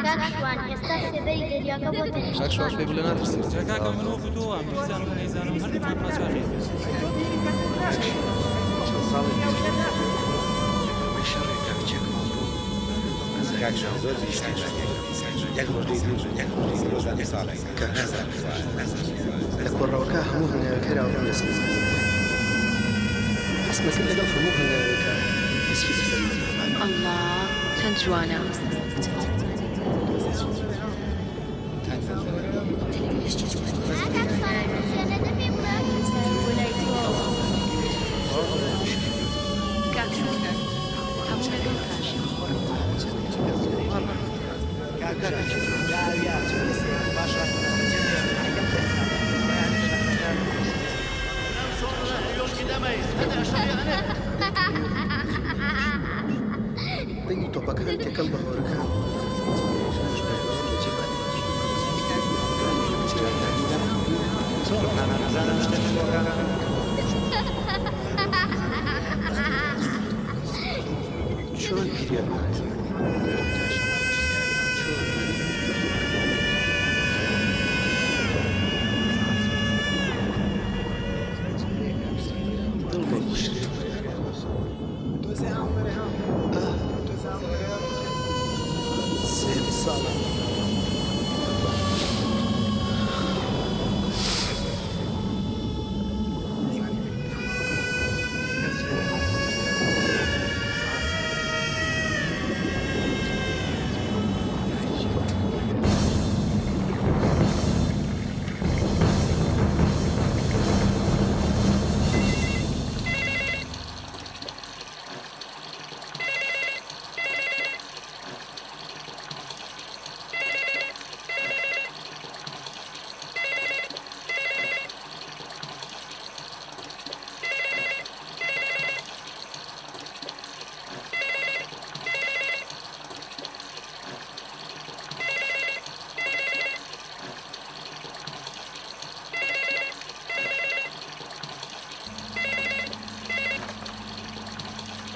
کاکشوان ئێستا سێبەری دەریاکە بۆ کاک شواش پێی بڵێ ناترسێت. کاکە من وەکو تۆ ئەم میزانم نەیزانم هەردوومان پاچاخی. چەند ساڵێک کاکشان زۆر بیشتر یەک ڕۆژ ڕۆژانی ساڵێک لە کۆڕەوەکە هەموو هەنگاوەکە راوڕان لەسەر حسمەکە لەگەڵ هەموو هەنگاوەکە هیچی الله چەند جوانە. دەنگی تۆپەکان تێکەڵ بە هۆرەکان چۆن پیرێ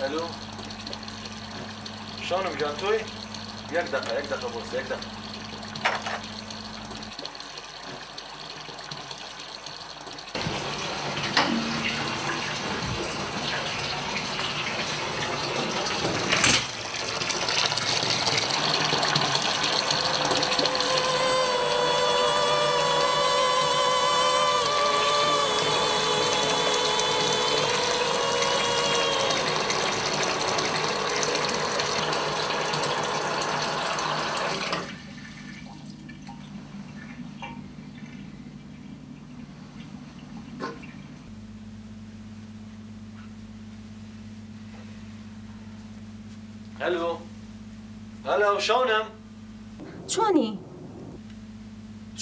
الو شلونك جان توي؟ يك دقيقة بوس يك دقيقة. الو هلا شلونم؟ چۆنی؟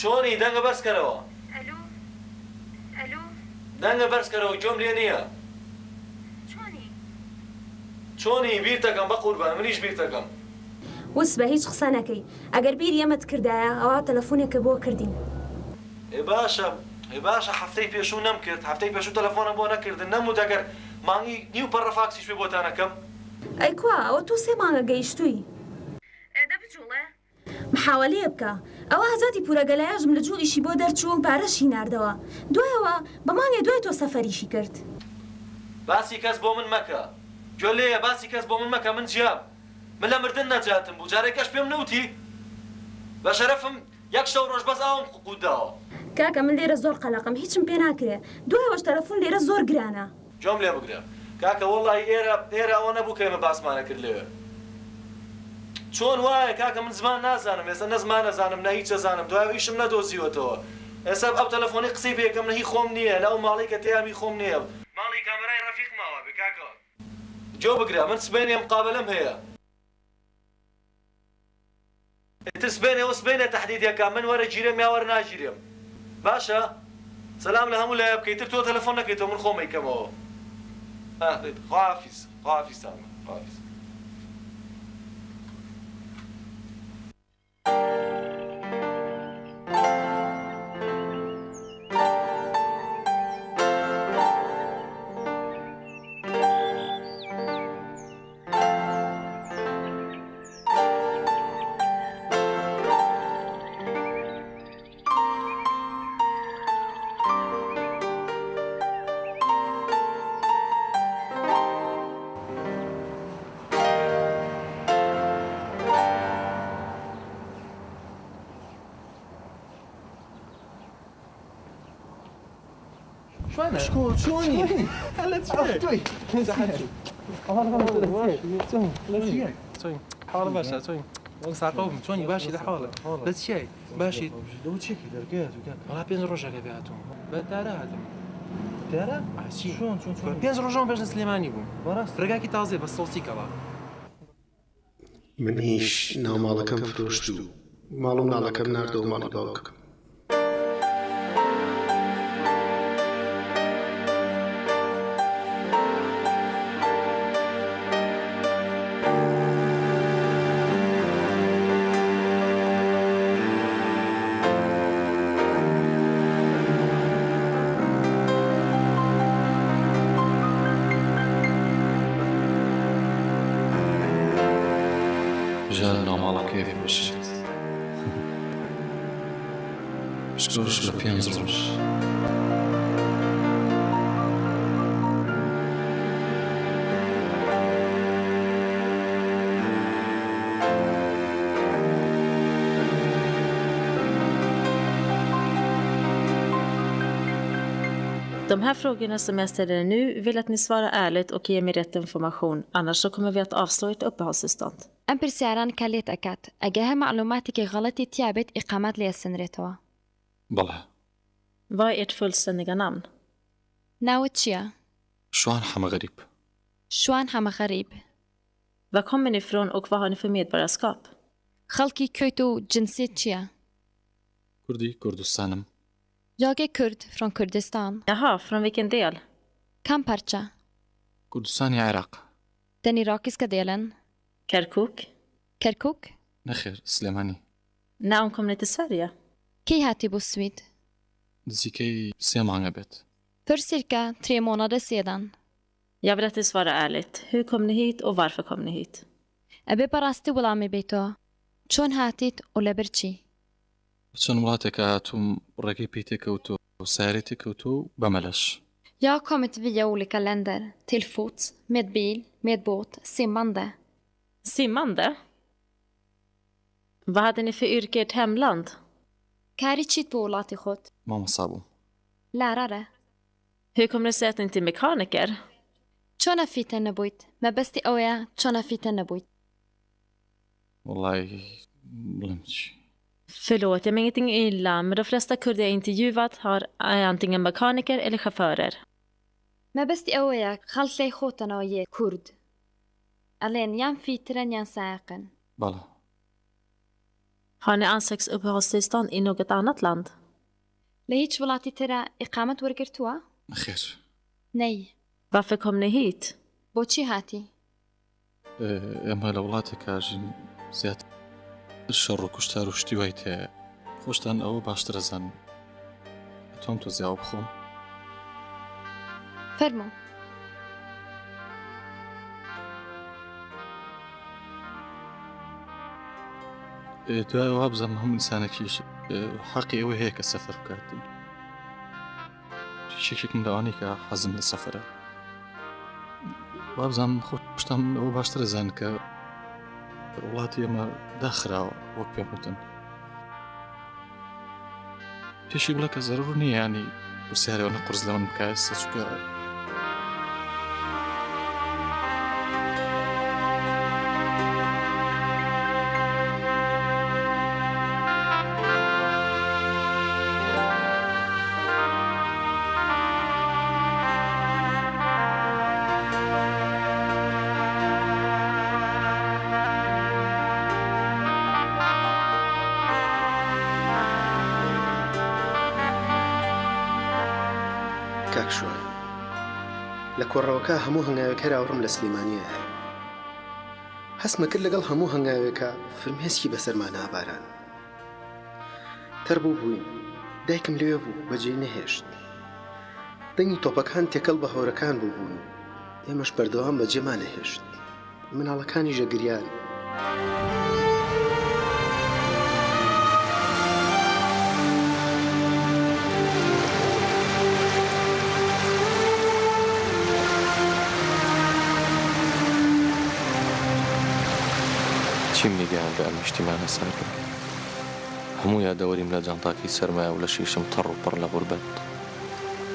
چۆنی دەنگە بەرز کەرەوە. ئەلو دەنگە بەرز کەرەوە جۆم لێ نییە. چۆنی بیر دەکەم بە قوربان منیش بیر دەکەم. وس بە هیچ قسە نەکەی ئەگەر بیر ئێمەت کردایە ئەوە تەلەفۆنێکە بۆ کردین. باشە هەفتەی پێشوو نەمکرد هەفتەی پێشوو تەلەفۆنە بۆ نەکردن نەموو دەگەر مانگی نیو پەڕە فاکسیش پێ بۆتانەکەم. ئەی کوا ئەوە تۆ 3 مانگە گەیشتووی. محاوەلەیە بکە ئەوە هەزاتی پورەگەلایەژم لە جوڵیشی بۆ دەرچوو و پارەشی ناردەوە دوایەوە بە مانگێ دوای تۆ سەفەریشی کرد. باسی کەس بۆ من مەکە گوێ لێیە باسی کەس بۆ من مەکە من جیام من لە مردن نەجاتم بوو جارێکەش پێم نەوتی بە شەرەفم یەک شەو ڕۆژ بەس ئاوم قوقوداوە. کاکە من لێرە زۆر قەلەقم هیچم پێ ناکرێ دوایەوەش تەلەفۆن لێرە زۆر گرانە. جۆم لێ بگرە کاکە وەڵڵی ئێرە ئەوە نەبوو کە ئێمە باسمانە کرد لێوێ. چۆن وایە کاکە من زمان نازانم ئێستا نە زمان نەزانم نە هیچ ئەزانم دوای ئیشم نەدۆزیوەتەوە ئێستا ئەو تەلەفۆنی قسەی پێ یەکەم نە هی خۆم نییە لە ئەو ماڵی کە تیامی خۆم نییە ماڵی کامەرای ڕەفیق ماوە بێ کاکە جۆ بگرە من سبەینێ مقابلەم هەیە ئیتر سبەینەوە سبەینە تەحدیدیەکە من وەرە گیرێم یا وەرە ناگیرێم باشە سەلام لە هەموو لایە بکەیتر تۆ تەلەفۆن نەکەیتەوە من خۆم ئەیکەمەوە خواحافیز ساڵمە خواحافیز. شوانە شكون شوني هلا توي حاڵ باشە چۆین ساقەوم چۆنی باشی لە حاڵە لە چیای باشی دوچێکی دەرگێت وڵا پێنج ڕۆژەکە بێتم بە دارە هاتم دارە پێنج ڕۆژەم پێش لە سلێمانی بووم فرەگاکی تازێ بە سۆسی کەڵا منیش ناوماڵەکەم فرۆشت و ماڵ و ناڵەکەم ناردەوە ماڵی باوکم ژال ناوماڵە کێوی بشێت پشکۆش لە پێنج ڕۆژ De här frågorna som jag ställer nu vill att ni svarar ärligt och ger mig rätt information. Annars så kommer vi att avslå ett uppehållstillstånd. ئەم پرسیاران کە لێت ئەکات ئەگە هەر معلوماتێکی غەڵەتی تیابێت ئیقامەت لێ سنرێتەوە. بەڵێ. Vad är ert fullständiga namn? ناوت چییە؟ شوان حەمەغەریب. شوان حەمەغەریب. Var kommer ni ifrån och vad har ni för medborgarskap? خەڵکی کوێیت و جنسیت چییە؟ کوردی کوردستانم. Jag är kurd från Kurdistan. Jaha, från vilken del? کام پارچە؟ کوردستانی عێراق. Den irakiska delen. Kirkuk? Kirkuk? نەخێر سلێمانی. När kom ni till Sverige? کی هاتی بۆ سوید؟ نزیکەی 3 مانگە بێت. För cirka 3 månader sedan. Jag vill att ni svarar ärligt. Hur kom ni hit och varför kom ni hit? ئەبێ بەڕاستی وەڵامی بێتەوە. چۆن هاتیت و لەبەر چی؟ چەند وڵاتێکە هاتووم ڕێگەی پێی تێکەوتۆ و سارێ تێکەوتۆ بەمەلەش. Jag har kommit via olika länder, till fots, med bil, med båt, simmande. Simmande? Vad hade ni för yrke i ert hemland? کاری چیت بۆ وڵاتی خۆت؟ مامۆستا بووم. لارەرە. Hur kommer det sig att ni inte är mekaniker? چۆن ئەفیتە نەبوویت؟ مەبەستی ئەوەیە چۆن ئەفیتە نەبوویت؟ وڵای بڵێم چی. Förlåt, jag menar ingenting illa, men de flesta kurder jag intervjuat är antingen mekaniker eller chaufförer. مەبەستی ئەوەیە خەڵک لای خۆتەنەوە یەک کورد. ئەڵێن یان فیترن یان سایقن. بەڵێ. Har ni ansökt uppehållstillstånd i något annat land? لە هیچ وڵاتی ترە ئیقامەت وەرگرتووە؟ نەخێر. نەی. Varför kom ni hit? بۆچی هاتی؟ ئێمە لە وڵاتێکا ژین زیاتر شەڕ و کوشتار و شتی وای تێ خۆشتان ئەوە باشتر ئەزان تۆم تۆ زیاو بخۆم. فەرموو. دوای وا بزانم هەموو ئینسانێکیش حەقی ئەوە هەیە کە سەفەر بکات. شێکێکم لەوانەی کە حەزم لە سەفەرە. وا بزانم خۆشتان ئەوە باشتر ئەزان کە وڵاتی ئێمە داخراوە وەک پێم وتن. پێشی بڵێ کە زەرور نییە ینی پرسیارەوە قورس لە من بکات چونکە کاکشوان لە کۆڕەوەکە هەموو هەنگاوێک هەراوڕم لە سلێمانیە هەیە هەستمە کرد لەگەڵ هەموو هەنگاوێکە فرمێسکی بەسەرمان ناباران تەربوو بووین دایکم لێوێ بوو بەجێ نەهێشت دەنگی تۆپەکان تێکەڵ بە هەورەکان بوو بوون ئێمەش بەردەوام بەجێمان نەهێشت مناڵەکانی ژەگریان چیم میگەیاندە ئەم نیشتیمانە ساردە هەموو یادەوەریم لە جانتاکی سەرمایە و لە شیشم تەڕ و پڕ لە غوربەت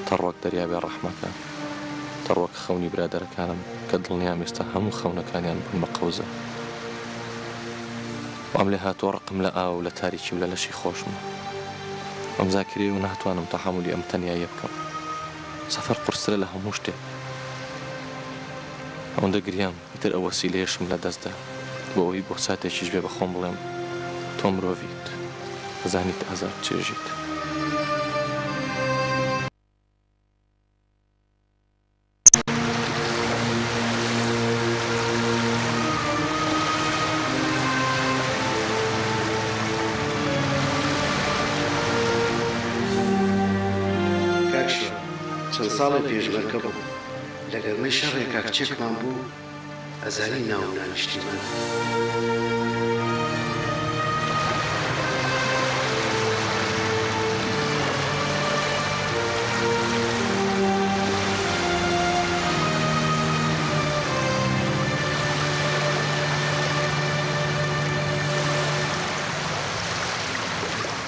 تەڕۆک دەریابێ ڕەحمەکە تەڕۆک خەونی برادەرەکانم کە دڵنیام ئێستا هەموو خەونەکانیان بوون بە قەوزە وام لێ هاتووە ڕقم لە ئاو لە تاریکی و لە لەشی خۆشم ئەم زاکرێ و ناتوانم تەحەمولی ئەم تەنیاییە بکەم سەفەر قورسرە لە هەموو شتێک ئەوەندە گریام ئیتر ئەو وەسیلەیەشم لە دەستدا بۆ ئەوەی بۆ ساتێکیش بێ بە خۆم بڵێم تۆ مرۆڤیت زانیت ئازار چێژیت چەند ساڵی پێشبەرکە بوو لە گەرمەی شەڕێکا کچێکمان بوو ئەزانی ناو نانیشتیمان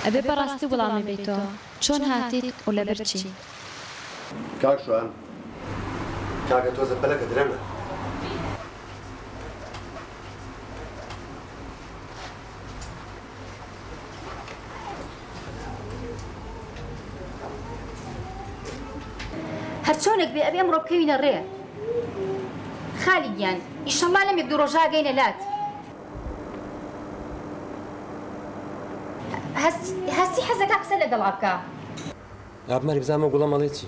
ئەبێ بەڕاستی وەڵامی بیتەوە چۆن هاتیت و لەبەر چی کاک شوان کاکە تۆزە پەلەکە درەنە هەرچۆنێک بێ ئەبێ ئەمڕۆ بکەوینە ڕێ خالی گیان ئیشەڵا لەم یەک دوو ڕۆژا گەینە لات هەستی حەزەکە قسە لەگەڵا بکە ئابمەری بزانمە گوڵە مەڵێ چی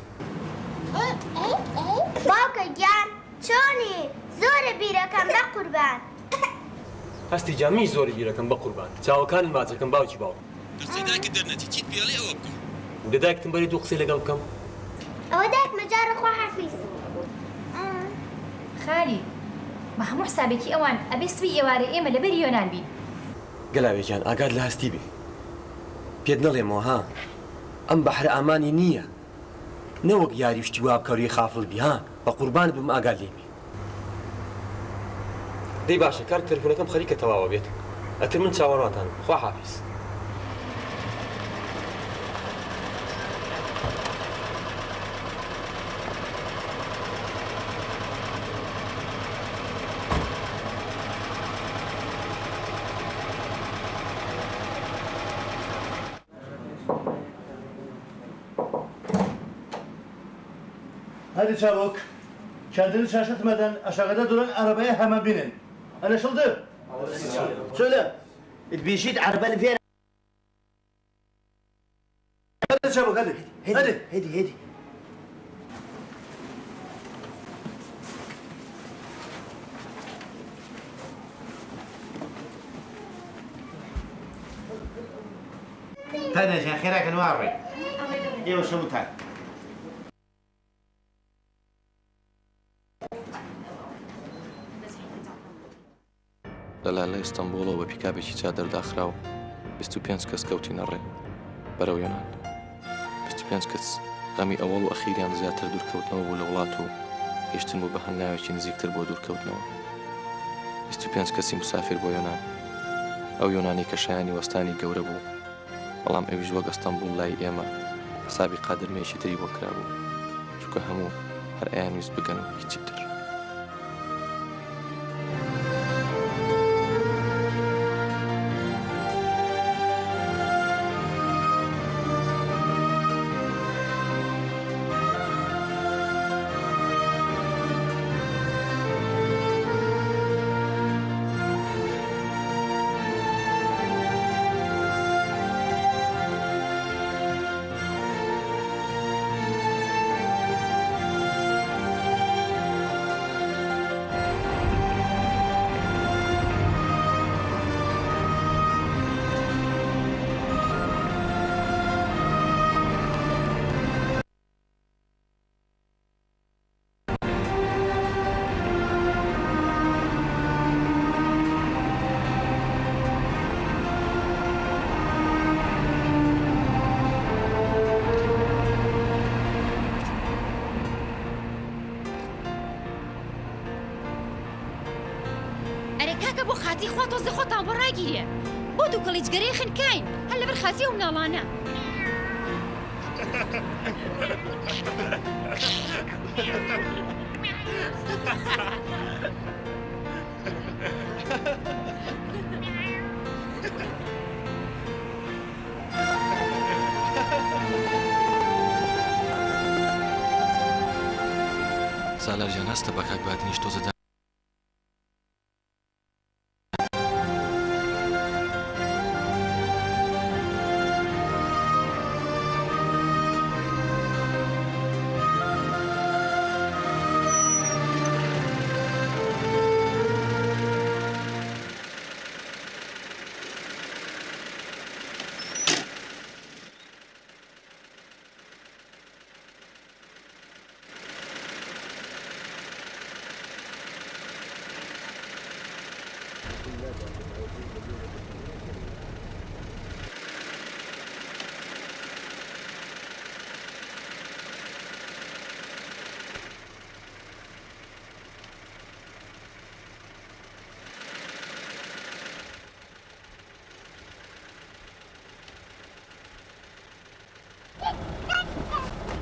باوکە گیان چۆنی زۆرە بیرەکەم بە قوربان هەستی جامی زۆری بیرەکەم بە قوربان چاوەکانی ماچەکەم باوکی باوک هەرچی دایکت دەرنەتی چیت پێڵێ ئەوە بکە دەدایکتم بەری دوو قسەی لەگەڵ بکەم ئەوە دایک مەجارە خوا حەفیز خالی بە هەموو حسابێکی ئەوان ئەبێ سوی ئێوارە ئێمە لەبەری یۆنان بین گەلاوێکیان ئاگاد لە هەستی بێ پێت نەڵێمەوە ها ئەم بەحرە ئامانی نییە نەوەک یاری شتی وا بکەوری خافڵ بی ها بە قوربان بم ئاگاد لێمی دەی باشە کار تەلەفۆنەکەم خەریکە تەواوە بێت ئەتر من چاوەڕاتانم خوا حافیز Hadi çabuk. Kendini şaşırtmadan aşağıda duran arabaya hemen binin. Anlaşıldı? Söyle. بيشيد عربال فين Hadi çabuk hadi. Hadi. هدي تنجح خيرك نواري ايوه شو متعب لەلایەن لە ئیستانبوڵەوە بە پیکابێکی چادر داخراو 25 کەس کەوتینە ڕێ بەرەو یۆنان 25 کەس غەمی ئەوەڵ و ئەخیریان زیاتر دوورکەوتنەوە بوو لە وڵات و هێشتن بوو بە هەنگاوێکی نزیکتر بۆ دوورکەوتنەوە 25 کەسی مسافر بۆ یۆنان ئەو یۆنانی کە شایانی وەستانی گەورە بوو بەڵام ئەویش وەک ئەستانبوڵ لای ئێمە حسابی قادرمێشی تری بۆ کرابوو چونکە هەموو هەر ئەیان ویست بگەن و هیچی تر سالار جان هەستە بە کاک بادنیش تۆزە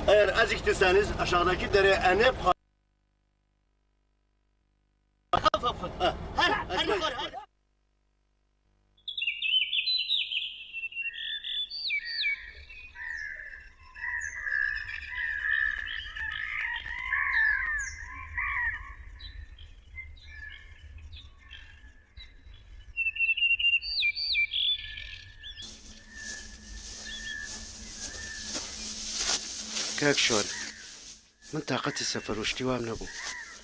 Eğer acıktıysanız aşağıdaki dere enep کاک شۆر من تااقەتی سەفەر وشتی وام نەبوو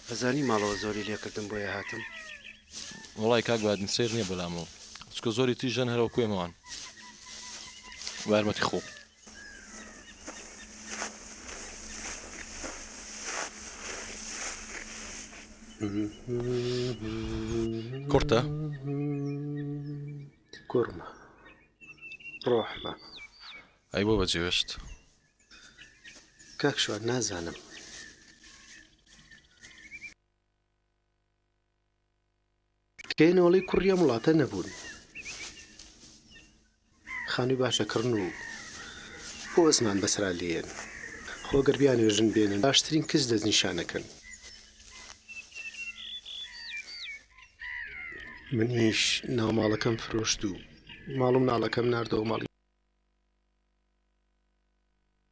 ئەزانی ماڵەوە زۆری لێکردم بۆیە هاتم وڵای کاک بادن سێر نییە بەلامەوە چکە زۆری تی ژەن هەرەوە کوێمەوان وارمەتی خۆ کورتە کوڕمە ڕۆحمە ئەی بۆ بەجێوێشت کاک شۆر نازانم کەینەوەڵی کوڕیە وڵاتە نەبوون خانووی باشەکردن و بۆ ئەزمان بەسرا لێن خۆگەر بیانێژن بێنن باشترین کەس دەستنیشانەکەن منیش ناوماڵەکەم فرۆشت و ماڵم ناڵەکەم ناردەوە ماڵی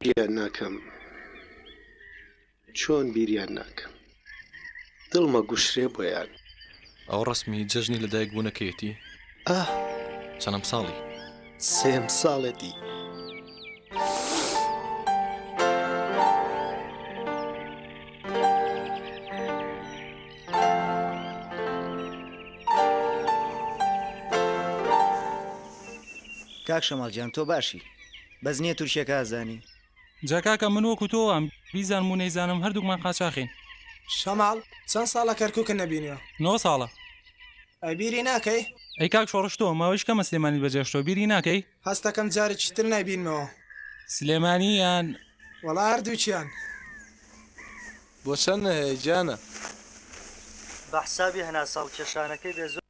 بیریان ناکەم چۆن بیریان ناکەم دڵمە گوشرێ بۆیان ئەو ڕسمی جەژنی لەدایک بوونەکەیەتی چەندەم ساڵی 3 ساڵێتی کاک شەماڵجیان تۆ باشی بەس نییە تورکیەکە ئازانی جا کاکە من وەکو تۆوام بیزانم و نەیزانم هەردووکمان قاچاخین شەماڵ چەند ساڵە کەرکووکە نەبینیوە 9 ساڵە ئەی بیری ناکەی ئەی کاک شۆڕشتۆ ماوەیش کەمە سلێمانی بەجێشتۆ بیری ناکەی هەستەکەم جارێکی تر نایبینمەوە سلێمانی یان وەڵا هەردووچیان بۆ چەند هەیە گیانە بە حسابی هەنا ساڵ کێشانەکەی بێ زۆر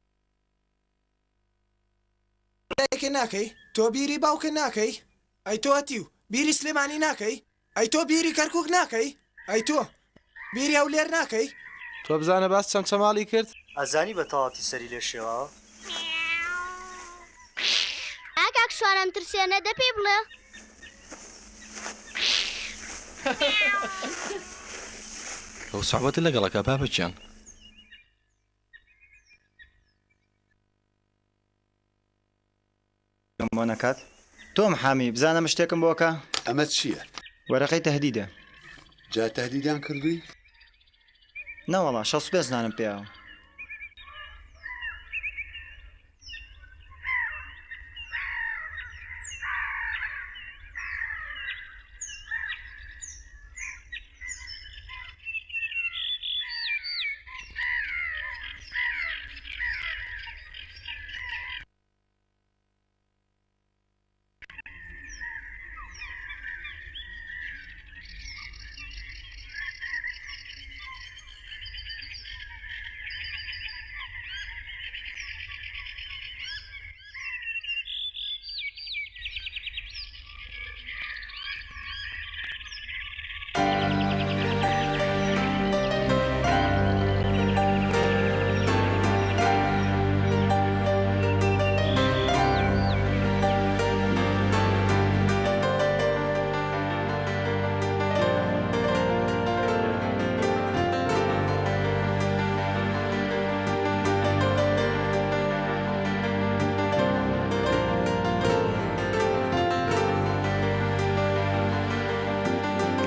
لایەکە ناکەی تۆ بیری باوکە ناکەی ئەی تۆ هەتی و بیری سلێمانی ناکەی ئەی تۆ بیری کەرکووک ناکەی ئەی تۆ بیری هەولێر ناکەی تۆ بزانە باس چەند چەماڵی کرد ئەزانی بە تەواتی سەری لێ شێوە ئاکاک شوارم ترسێنە دە پێی بڵێ ئەو سەحبەتە لەگەڵەکە بابەتیان بۆ نەکات تۆم حامی بزانم شتێکم بۆکە ئەمە چییە؟ وەرەقەی تەهدیدە جا تەهدیدیان کردووی؟ نەوەڵا شەڵ سوبێ زانم پێیەوە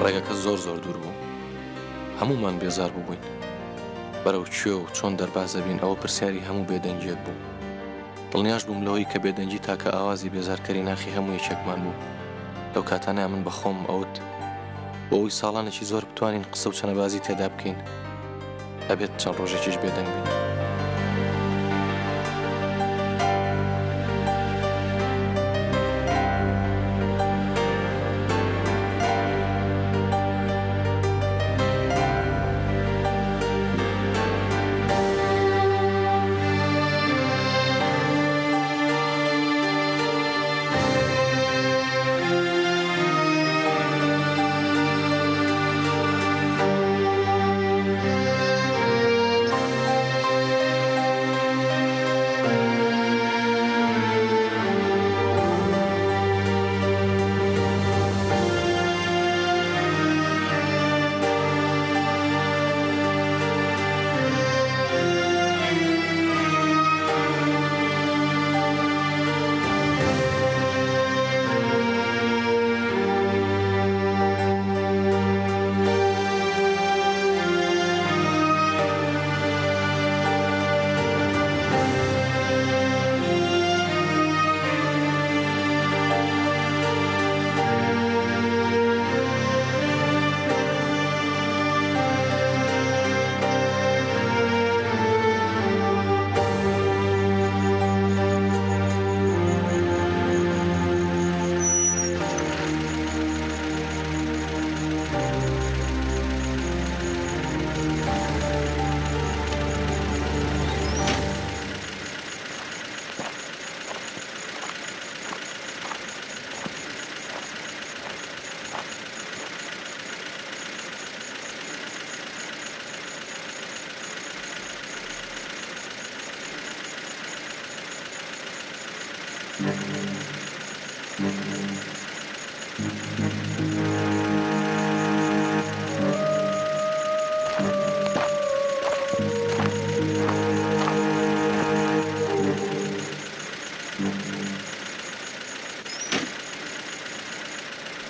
ڕێگەکە زۆر دوور بوو هەمومان بێزار بووبووین بەرەو کوێ و چۆن دەربازە بین ئەوە پرسیاری هەموو بێدەنگیەک بوو دڵنیاش بووم لەوەی کە بێدەنگی تاکە ئاوازی بێزارکەری ناخی هەموو یەکێکمان بوو لەو کاتانەیە من بەخۆم ئەوت بۆ ئەوی ساڵانێکی زۆر بتوانین قسە و چەنەبازی تێدا بکەین ئەبێت چەند ڕۆژێکیش بێدەنگ بین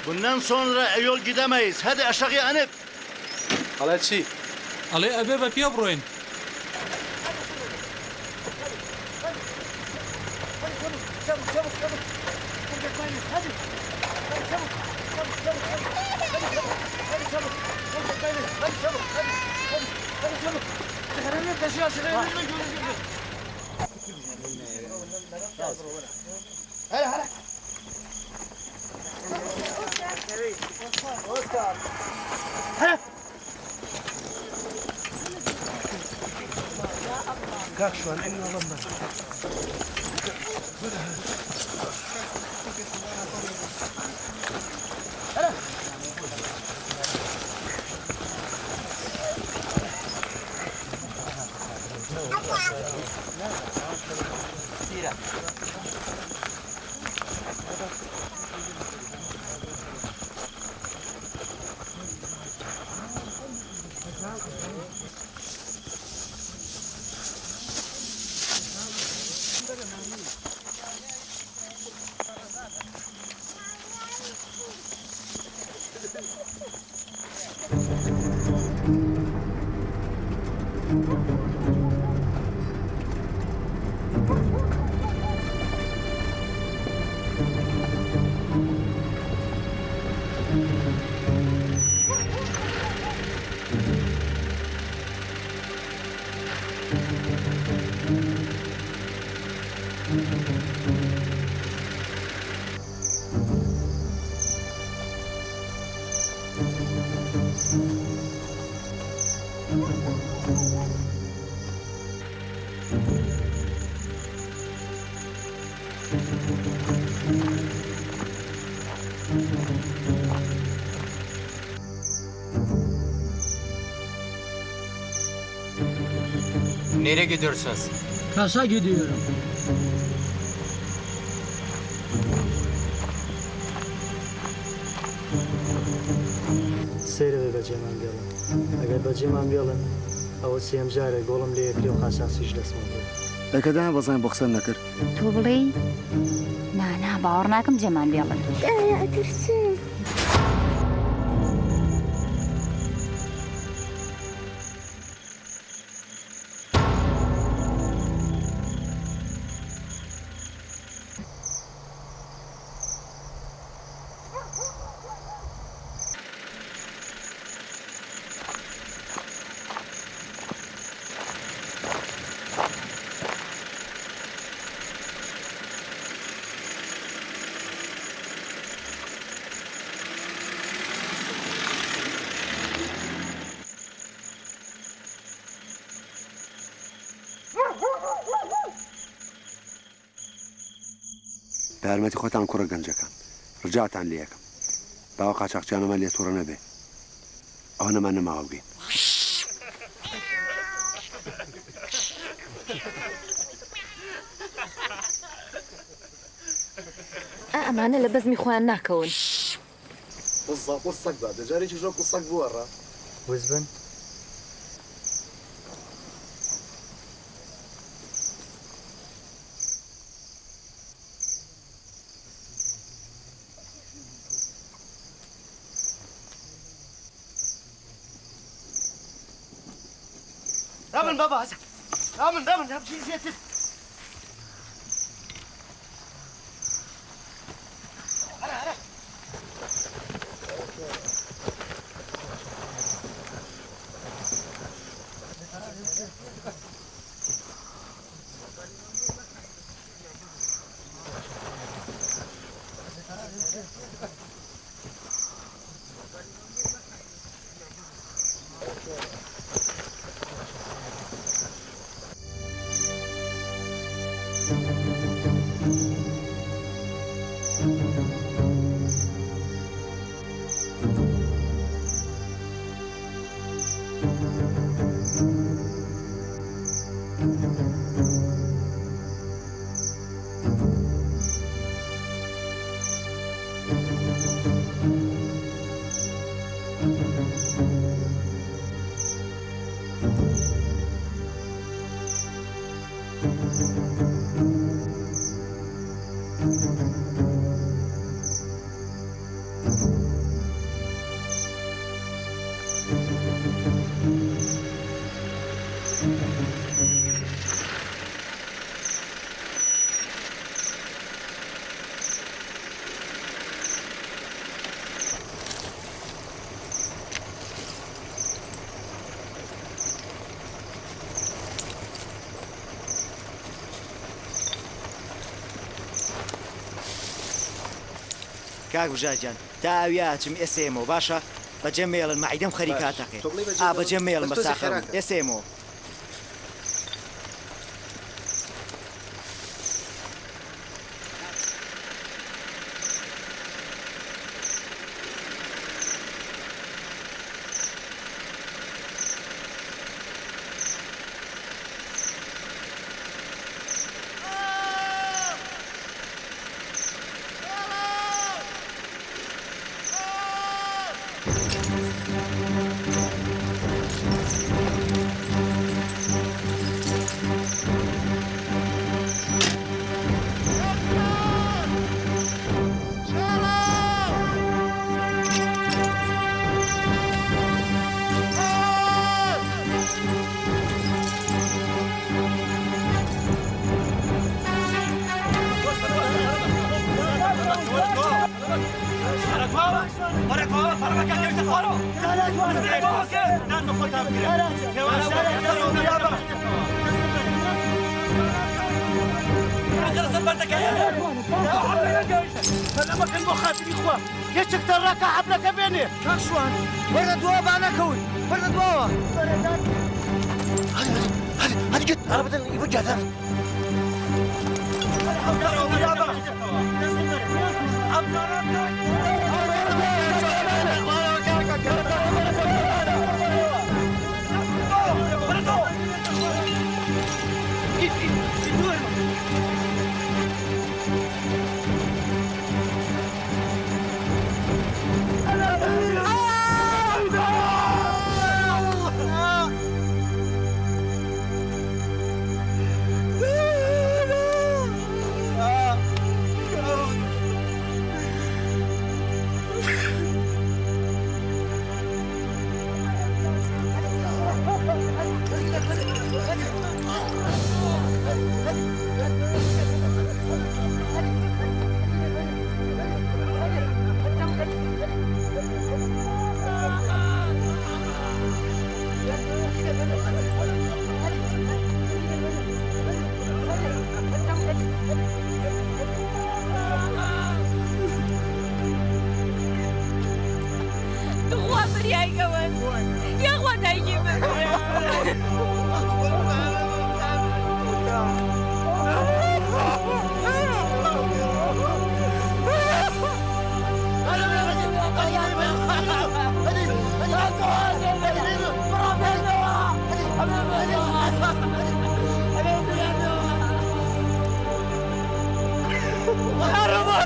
Bundan sonra yol gidemeyiz. Hadi aşağıya inip. Hala çi? Hala abi ve piya broin. Kalk şu an elini alalım ben. Nereye gidiyorsunuz? Kasa gidiyorum. سيري بجيمان بيلا اگر بجيمان بيلا او سيم جاري قولم لي بليو خاصاسيش دسمو ئەکەدا بەزان بۆ قسەم نەکرد تۆ بڵێ باوەڕ ناکەم جێمان بێڵن ئەترسم بە یارمەتی خۆتان کوڕە گەنجەکان ڕجاتان لێ یەکەم باوە قاچاقچیانەمە لێ تووڕە نەبێ ئەوە نەمان نەماوە بگەین ئەمانە لە بەزمی خۆیان ناکەون قسەک بە جارێکی ژۆ قسەک بووەڕە وزبن رامن بابا هذا رامن همشي زيت کاک بژاجان تا ئاویاچم ئێسێمەوە باشە بەجێ مێڵن مەعیدەم خەریکاتەقێ بەجێ مێڵن بەساخەم ئێسێمەوە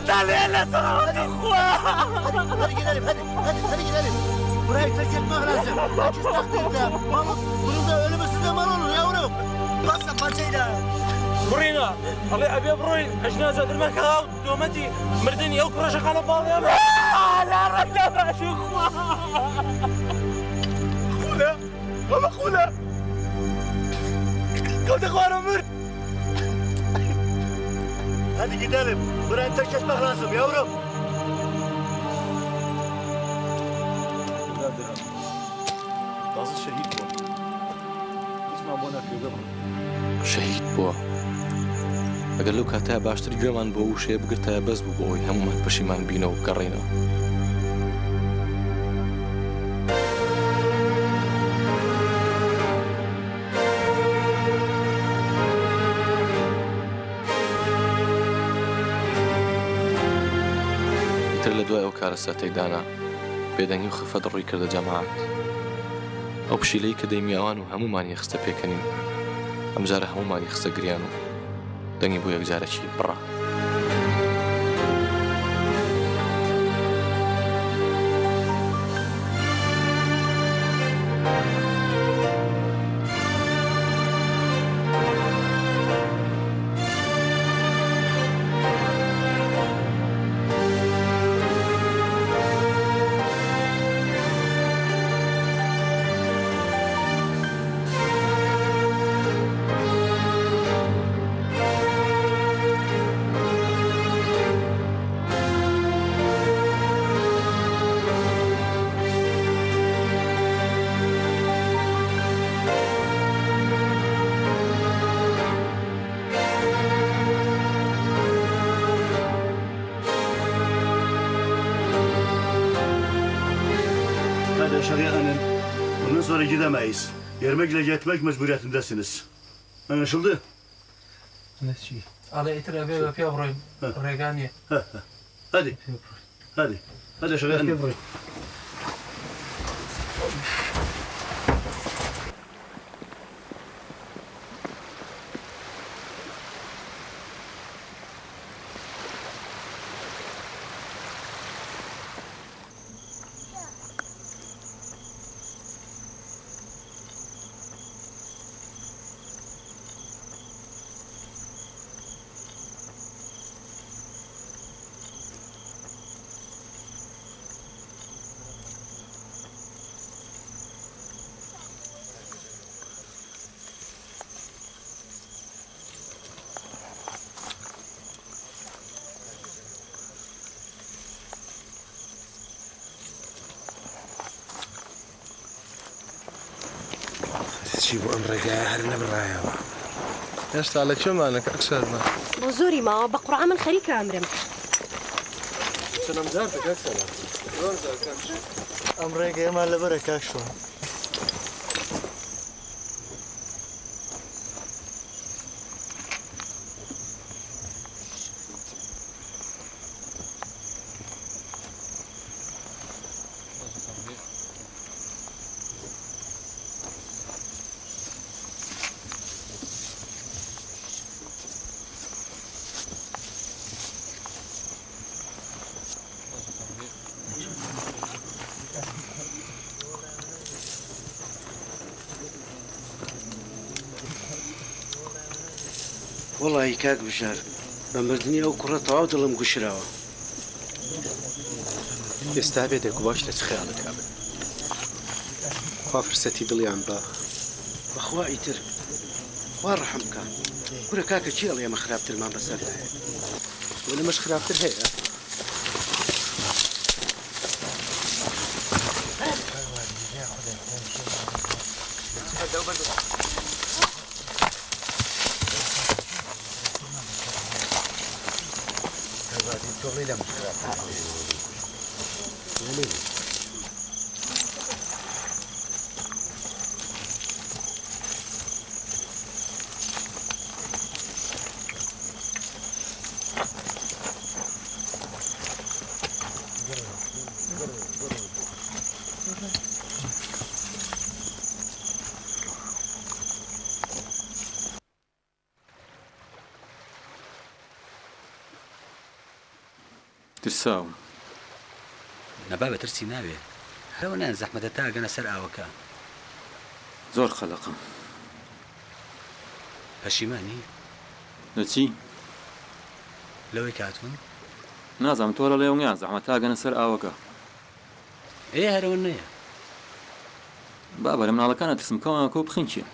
لا لا لا صراحة اخوة هذه كده هذه كده وراي تسجل ما لازم تستخدم ده ما بنودا ولا بس ده مرور يا ولد بس ما شيء ده برينا ابي بروين اجنازه المكان دومتي مردني او كرشه على بعض يا لا رجع ما شو خوله والله خوله كنت اخوان مرد هذه قدالب وراي تكشف ما لازم يا ولد تازه شهيد بو اسمع بونا في قبر شهید بووە ئەگەر لەو کاتە باشتر گوێمان بۆ وشێ بگرتە بەس بوو بۆ ئەوی هەمومان پەشیمان بینەوە و بگەڕێنەوە ئیتر لە دوای ئەو کارە ساتەیدانا بێدەنگی و خەفەت ڕووی کردە جەماعەت ئەو پشیلەی کە دەیمیاوان و هەمومانی خستە پێکەنین ئەمجارە هەمومانی خستە گریان و دەنگی بۆ یەکجارێکی بڕا Şeria'nın bundan sonra gidemeyiz. Yermekle gitmek mecburiyetindesiniz. Anlaşıldı? Anlaşıldı. Ale itere ve yapıyorum. Regani. Hadi. Hadi. Hadi Şeria'nın. چی بۆ ئەم ڕێگایە هەر نەبڕایەوە هێشتا لە کوێمانە کاکسەرمان بۆ زۆری ماوە بە قورعان من خەریکە ئەمرم چەندەم جار کاکسەرە ئەم ڕێگەیەمان لەبەرە کاکشۆ وڵی کاک بژار بە مردنی ئەو کوڕە تەواو دڵم گوشراوە ئێستا بێدێک و باش لە چ خەیاڵت کابن خوا فرسەتی دڵیان بە بەخوا ئیتر خوا ڕەحم بکە کورە کاکە چی ئەڵێ ئێمە خراپترمان بەسەردایە وە لەمەش خراپتر هەیە ترساوم نەبا بە ترسی ناوێ هەرەوە نیان زەحمەتە تا گەنە سەر ئاوەکە زۆر خەلەقم پەشیمانی لەچی لەوەی کاتون نازانم تۆ لە لێوەیان زەحمەت تا گەنە سەر ئاوەکە هەرەوە نەیە بابە لە مناڵەکانە ترسم کەوانەکە و بخینچێ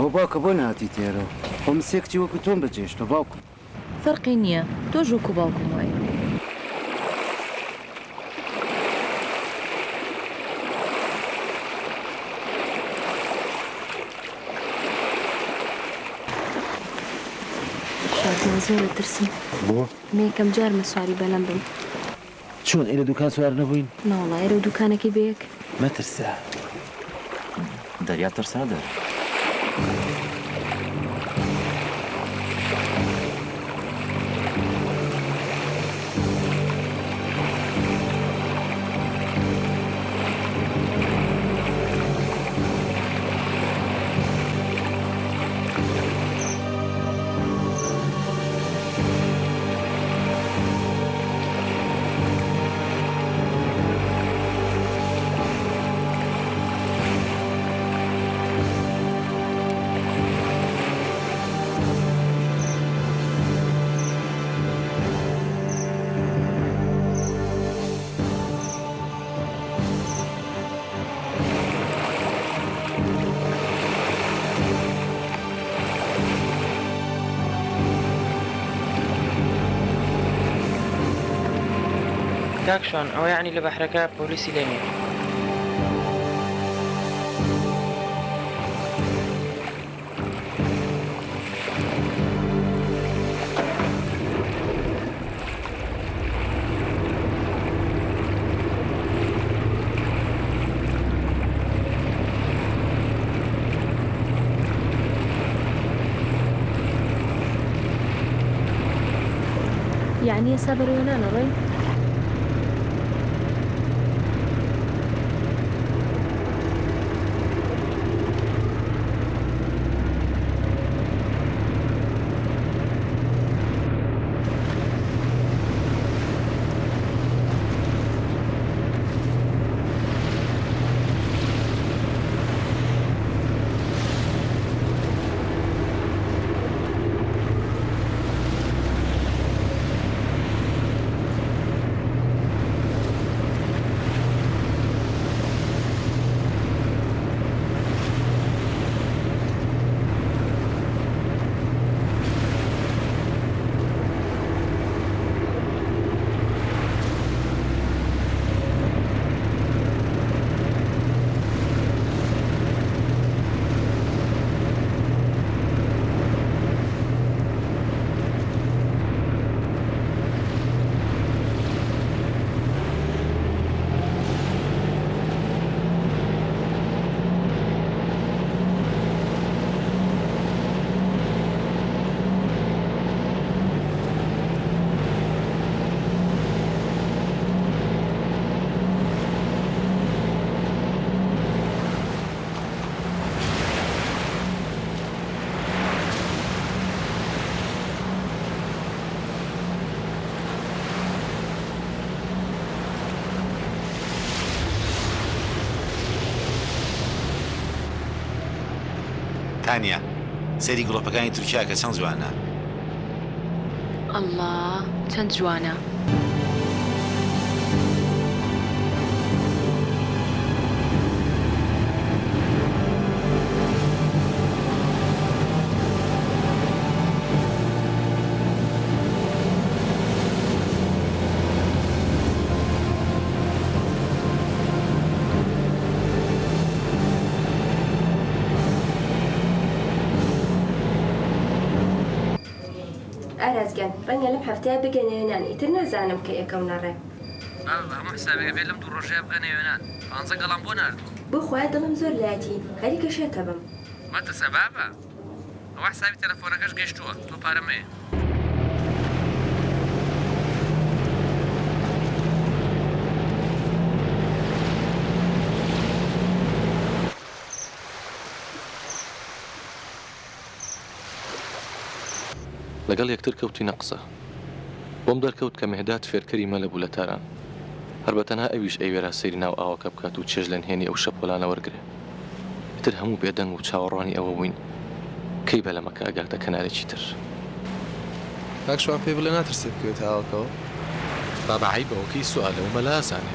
ئەو باوکە بۆ نهاتی تێرە خۆ مسێکتی وەکو تۆم بەجێشتە باوکم فەرقی نییە تۆ ژووک و باوکم وایە شادمان زۆرە ترسم بۆ؟ مێکەم جارمە سواری بەلەم بم چۆن ئێرە دوکان سوار نەبووین؟ ناوەڵا ئێرە و دوکانێکی بەیەک مەترسە دەریا ترسا دەر کاکشان ئەوە یعنی لە بەحرەکە پۆلیسی لێ نییە یعنی ئێستا بەرەوە نانەڕۆین تانیا سەری گڵۆپەکانی تورکیا کە چەند جوانە. ئەڵڵا چەند جوانە. ئارازگان ڕەنگە لەم هەفتەیە بگەنێنان ئیتر نازانم کە یەکەم نەڕێ هەموو حسابێک بێت لەم دوو ڕۆژەیە بگەنە وێنان 15 گەڵام بۆ ناردووە بۆ خۆیان دڵم زۆر لاتی خەریکە شێتە بم مەتەسە بابە ئەوە حسابی تەلەفۆنەکەش گەشتووە تۆ پارەمەیە لەگەڵ یەکتر کەوتینە قسە بۆم دەرکەوت کە مێهداد فێرکەری مەلە بوو لە تاران هەر بەتەنها ئەویش ئەیوێرا سەیری ناو ئاوەکە بکات و چێژ لە نهێنی ئەو شەپۆلانە وەرگرێ ئیتر هەموو بێدەنگ و چاوەڕوانی ئەوە بووین کەی بەلەمەکە ئەگاتە کەنارێکی تر کاکشوان پێ بڵێ ناترسێت بکەوێت ئاوەکەەوە بابعی بەوەکەی سوالە و مەلا ئاسانێ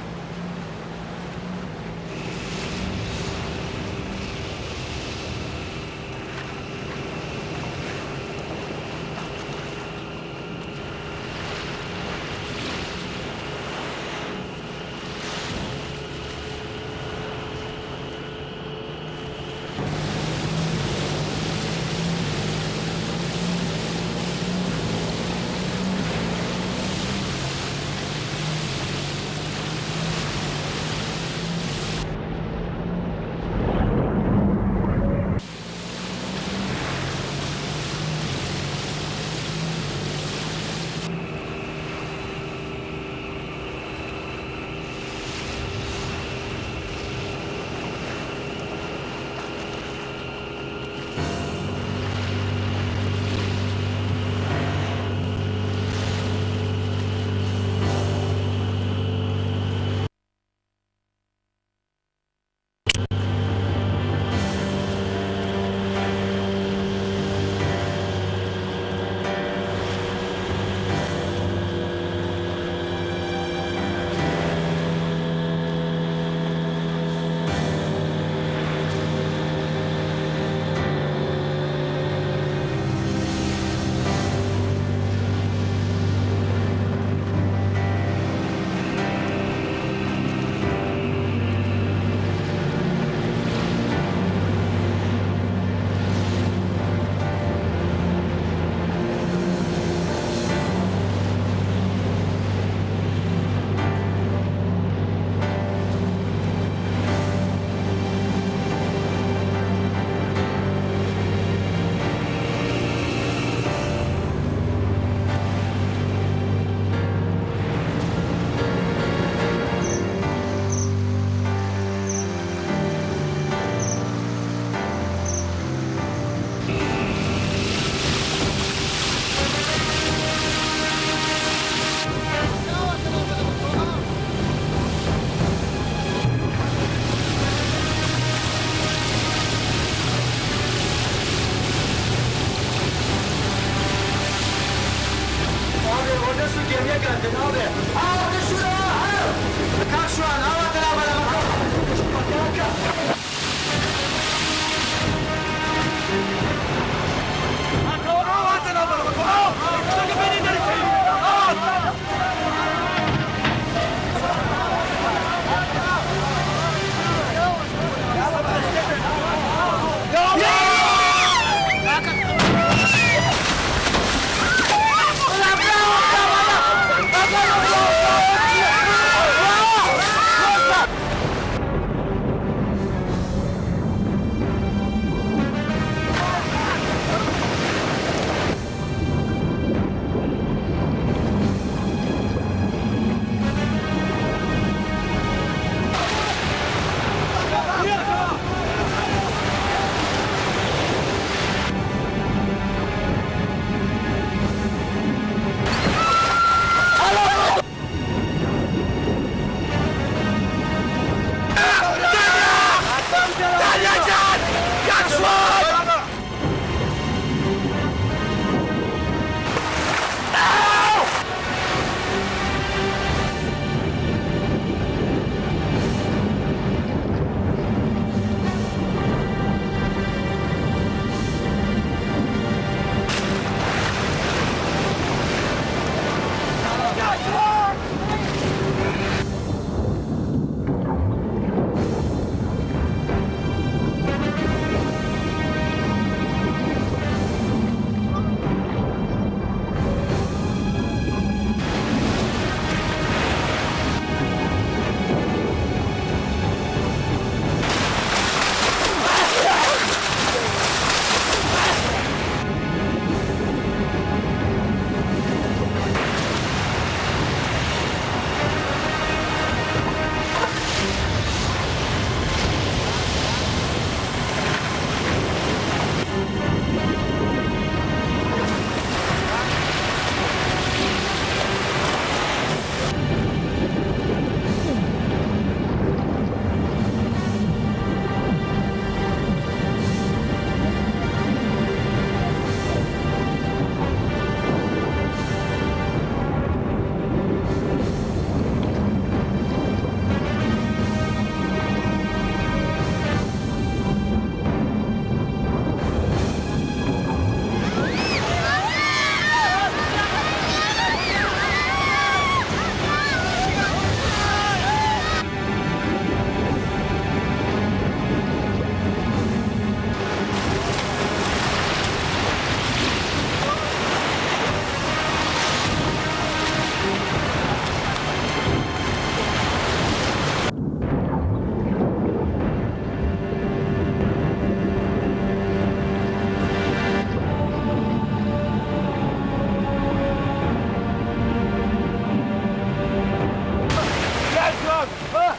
دانيال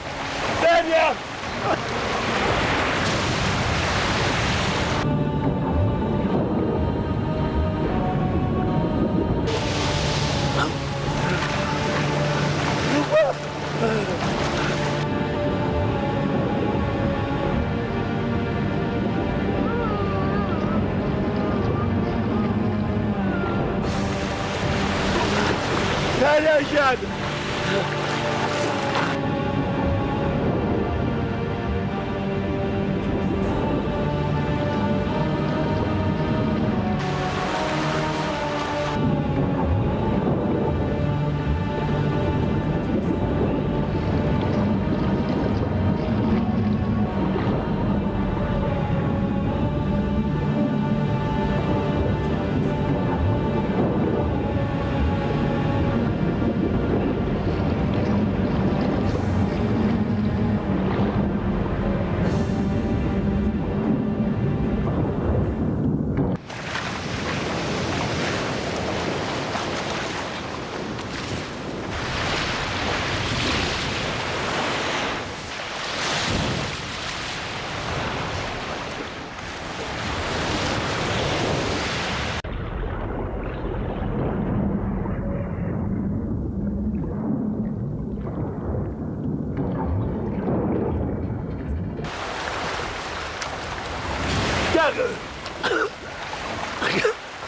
دانيال تعال يا شادي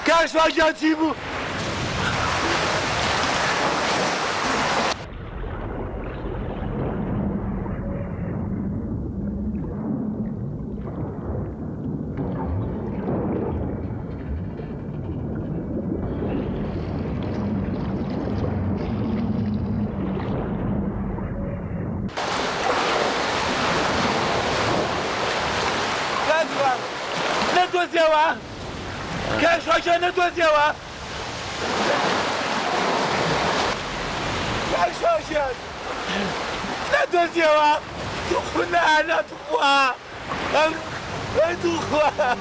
كاش واجه تجيبه ندوزيوه كاش واجه ندوزيوه كاش واجه ندوزيوه تخونا انا تخوها تخوها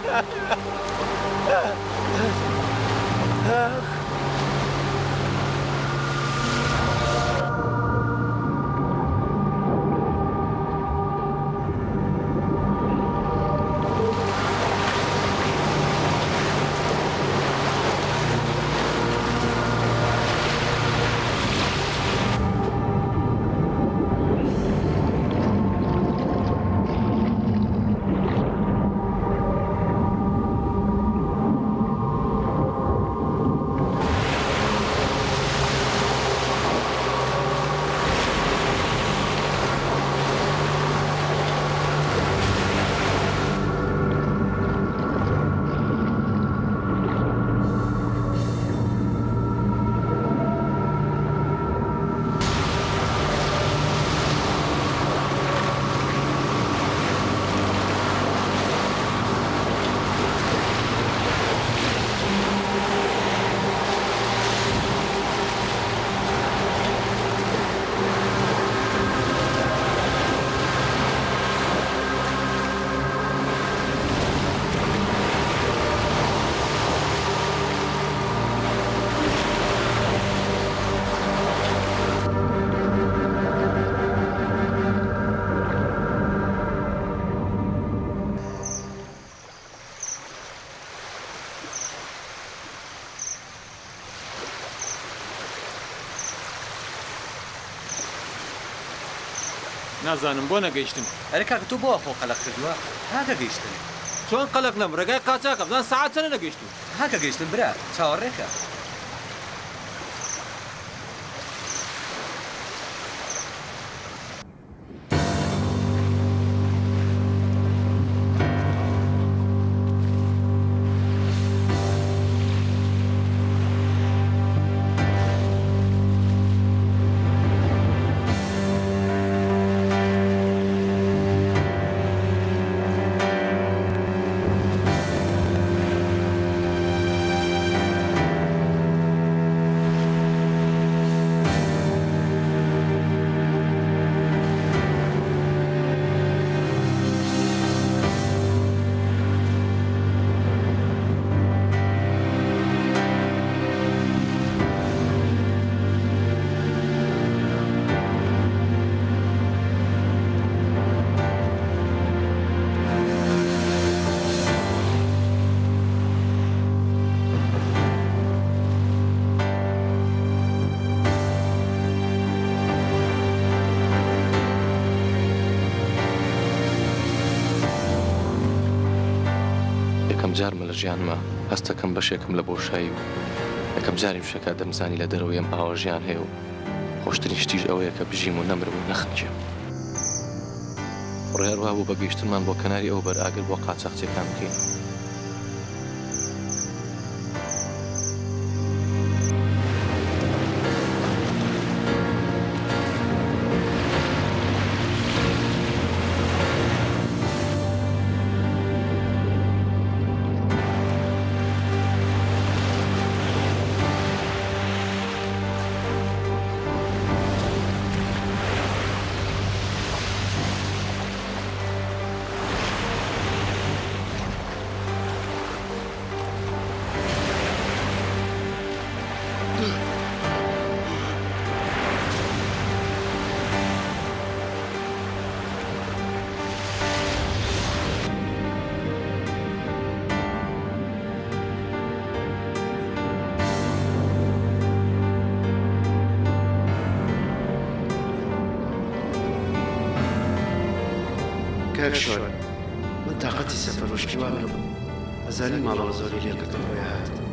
نازانم بۆ نەگەیشتم ئەرێ کاکە تۆ بۆ خۆ قەلەق کردووە هاکە گەیشتن چۆن قەلەق نەم ڕێگای قاچاکە بزان سەعات چەندە نەگەیشتم هاکە گەیشتن برا چاوەڕێکە جارمە لە ژیانمە هەستەکەم بەشێکم لە بۆشایی و یەکەم جاری شەکە دەمزانی لە دەرەوەی ئەم ئاوە ژیان هەیە و خۆشترین شتیش ئەوەیە کە بژیم و نەمرم و نەخنجێم. ڕێڕوا بوو بە گەیشتنمان بۆ کەناری ئەو بەرئاگر بۆ قاچاقچیەکان بکەین. كاكشون من طاقتي سفر وشكي وابنه أزالي ما الله زوري لي قدر وياهات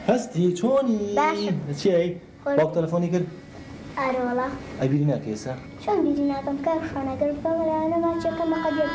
هەستی چۆنی چی باوک تەلەفۆنی کرد ئارۆڵە ئەی بیری ناکە ئێستا چۆن بیری ناکەم کاکشۆن ئەگەر بەڵێ ماچەکەم بە قەدێر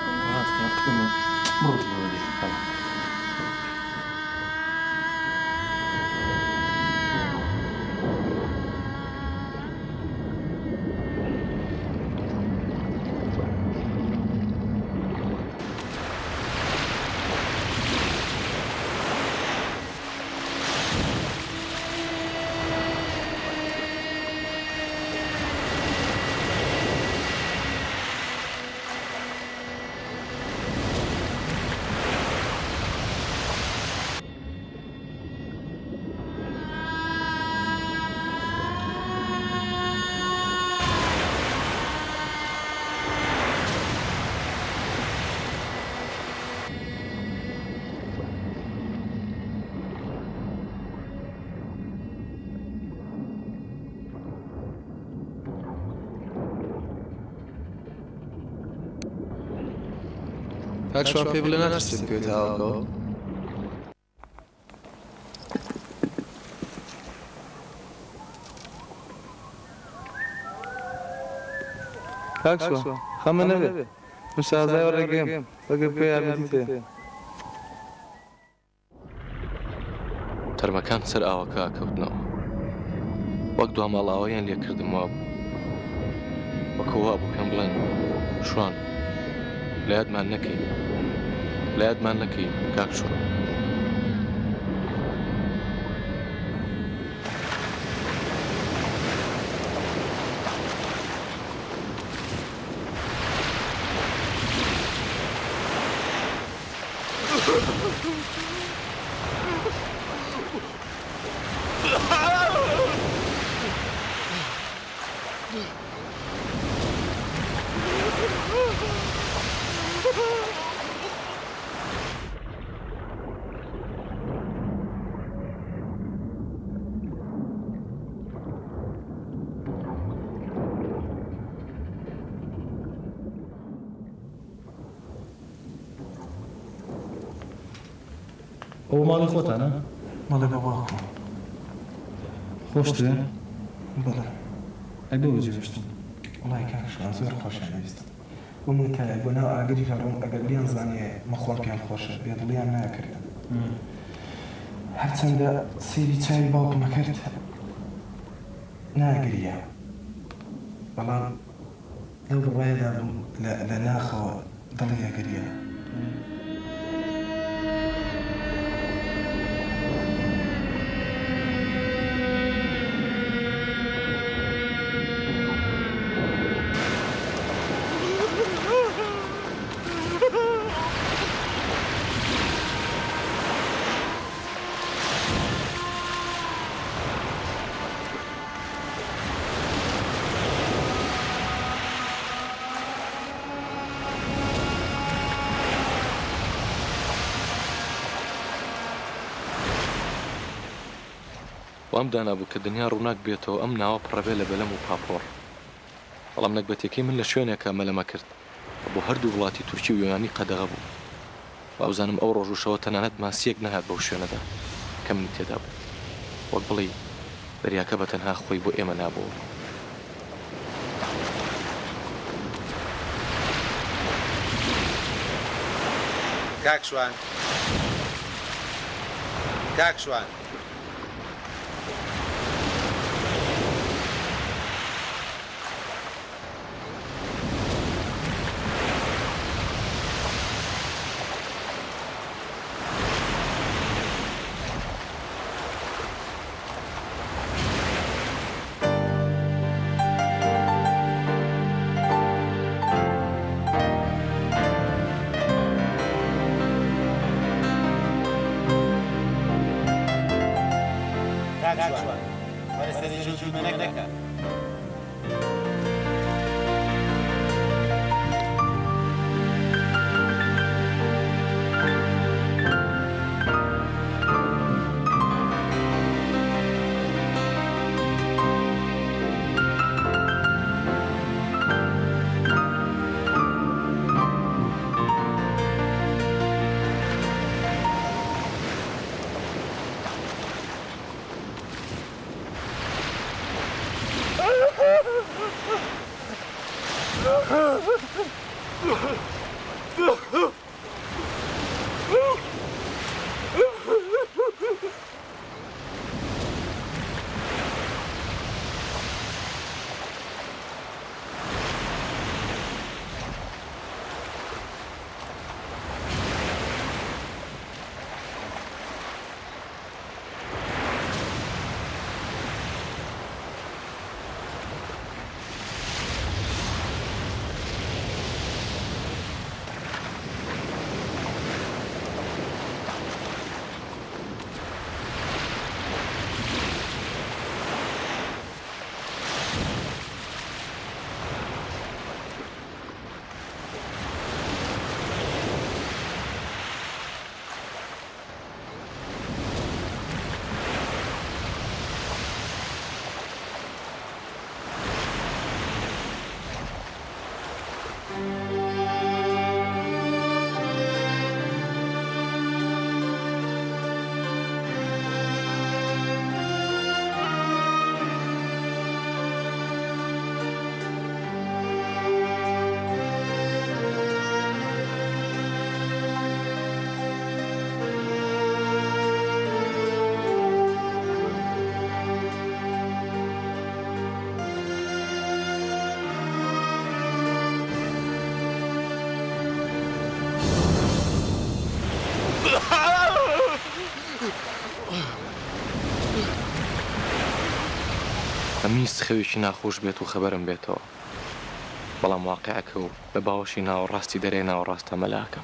کاکشوان پێ بڵێ ناترسێت بکەوێت هاوکەوە کاکشوان خەمە نەبێت من شازای وەڕێگەم بەگەر پێ یارمەتی تێ تەرمەکان سەر ئاوەکە کەوتنەوە وەک دوا ماڵاوەیان لێ کردمەوە وەکەوا بوو پێم بڵێن شوان لە یادمان نەکەین لە یادمان نەکەین کاکشوان ئەو ماڵی خۆتانە؟ ماڵی باباکم. خۆشتە؟ بەڵێ. ئەی بۆ جێشتم؟ وڵای کاکشوان زۆر خۆشیان ویستم. ومن كبناء أجري فرون أجريان زانية مخوال كان خوش بيضليان ما كرت هرچند سيري شاي باوك ما كرت ناجريا والله لو بغيدا لا ناخو ضليا جريا وام دانا بوو کە دنیا ڕووناک بێتەوە ئەم ناوە پڕەبێ لە بەلەم و پاپۆر بەڵام نەکبەتێکی من لە شوێنێکە مەلەمە کرد بۆ هەردوو وڵاتی تورکی و یۆنانی قەدەغە بوو وابزانم ئەو ڕۆژ و شەوە تەنانەت ماسیەک نەهات بەو شوێنەدا کە من تێدا بوو وەک بڵێ دەریاکە بە تەنها خۆی بۆ ئێمە نابوو کاکشوان کاکشوان ئەمیست خەوێکی ناخۆش بێت و خەبەرم بێتەوە بەڵام واقعەکە و بە باوەشی ناوەڕاستی دەرێ ناوەڕاستە مەلاکە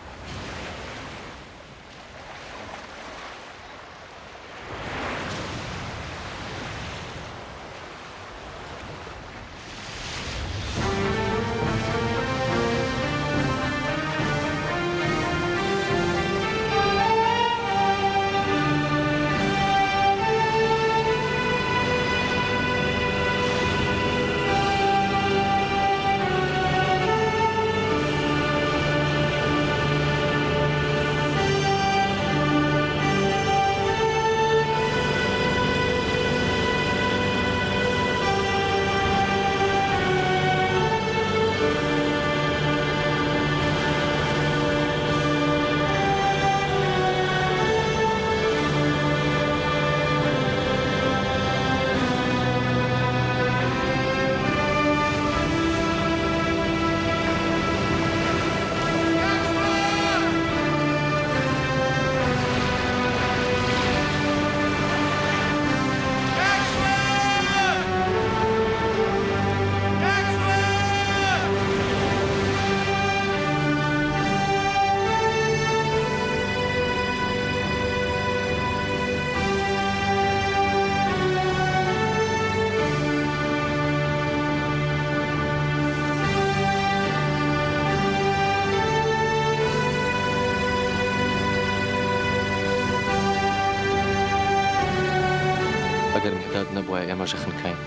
نەبووە ئێمە ژەخنکاین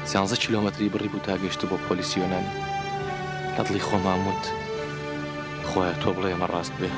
13 کیلۆمەتری بڕی بوو تا گەیشت بۆ پۆلیسی یۆنانی لە دڵی خۆمان وت خۆیە تۆ بڵێ ئێمە ڕاست بێ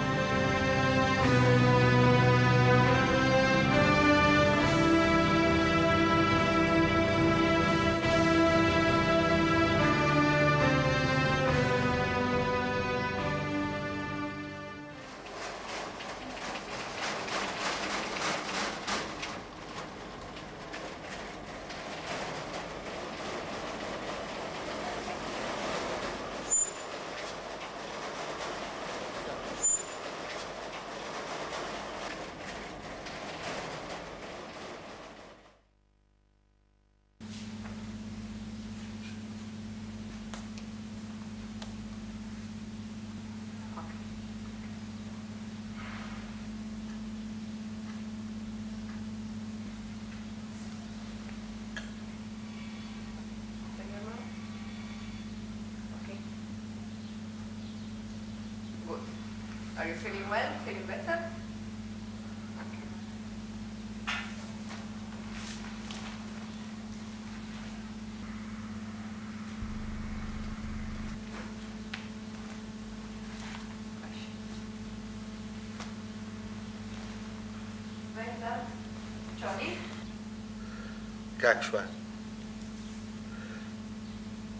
Are you feeling well? Feeling better? Johnny? كاكشوان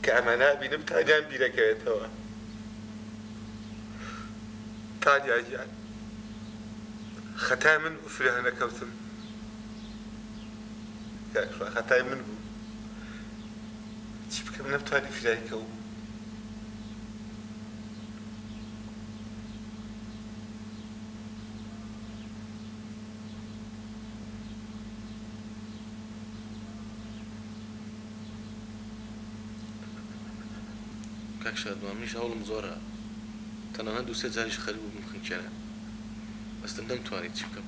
كأمانة بينم تانيان بيركيتوا تانيا جان خطاي من وفريانا كوتم كاكشوان خطاي من بو تشبك من نبتواني فرياي كو كاكشاد ما منيش هولم زورها تەنانەت دوو سێ جاریش خەریک بوو بخنکێنە بەستە نەمتوانیت چی بکەم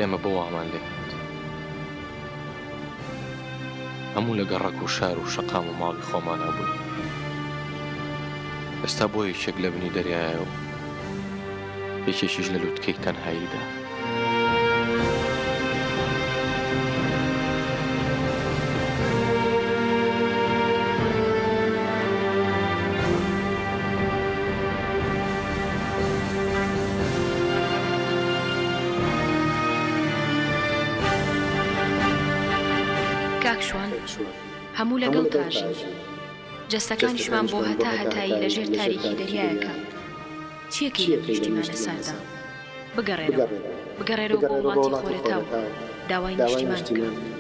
ئێمە بۆوامان لێ هەموو لە گەڕەک و شار و شەقام و ماڵی خۆمان هەبووین ئێستا بۆ یەکێک لە بنی دەریایە و یەکێکیش لە لووتکەی تەنهاییدا کاکشوان هەموو لەگەڵ تاژین جەستەکانیشمان بۆ هەتا هەتایی لەژێر تاریکی دەریایەکە چیەکەی لە نیشتیمانە ساردا بگەڕێرەوە بۆ وڵاتی خۆرەتاو داوای نیشتیمان بکە